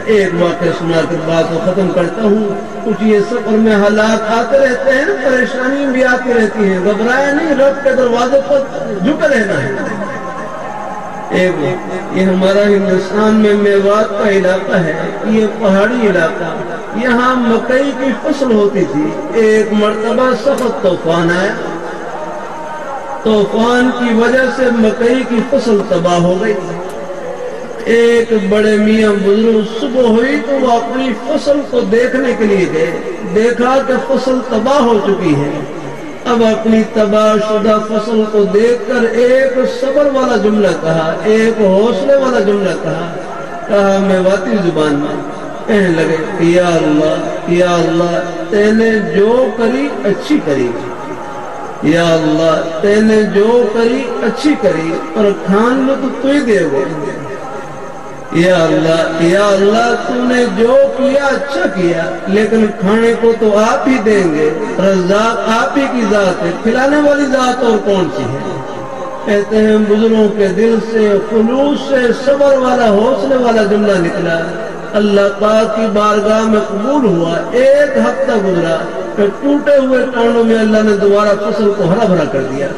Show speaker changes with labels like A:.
A: ایک واقعہ سنا کر بات کو ختم کرتا ہوں. کچھ یہ سفر میں حالات آتے رہتے ہیں، پریشانی بھی آتی رہتی ہے، گھبرایا نہیں، رب کے دروازے پر جھکے رہنا ہے. یہ ہمارا ہندوستان میں میوات کا علاقہ ہے، یہ پہاڑی علاقہ. یہاں مکئی کی فصل ہوتی تھی. ایک مرتبہ سخت طوفان آیا. طوفان کی وجہ سے مکئی کی فصل تباہ ہو گئی. ایک بڑے میاں بزرگ صبح ہوئی تو وہ اپنی فصل کو دیکھنے کے لیے گئے. دیکھا کہ فصل تباہ ہو چکی ہے. اب اپنی تباہ شدہ فصل کو دیکھ کر ایک صبر والا جملہ کہا، ایک حوصلے والا جملہ کہا میواتی زبان میں. کہنے لگے یا اللہ، یا اللہ تے نے جو کری اچھی کری. یا اللہ تے نے جو کری اچھی کری، اور کھان لو تو ہی دے گا. یا اللہ تو نے جو کیا اچھا کیا، لیکن کھانے کو تو آپ ہی دیں گے. رزاق آپ ہی کی ذات ہے، کھلانے والی ذات اور کون سی ہے. کہتے ہیں بزرگوں کے دل سے خلوص سے صبر والا حوصلے والا جملہ نکلا. اللہ پاک کی بارگاہ میں قبول ہوا. ایک ہفتہ گزرا، پھر ٹوٹے ہوئے کانوں میں اللہ نے دوبارہ فصل کو ہرا بھرا کر دیا.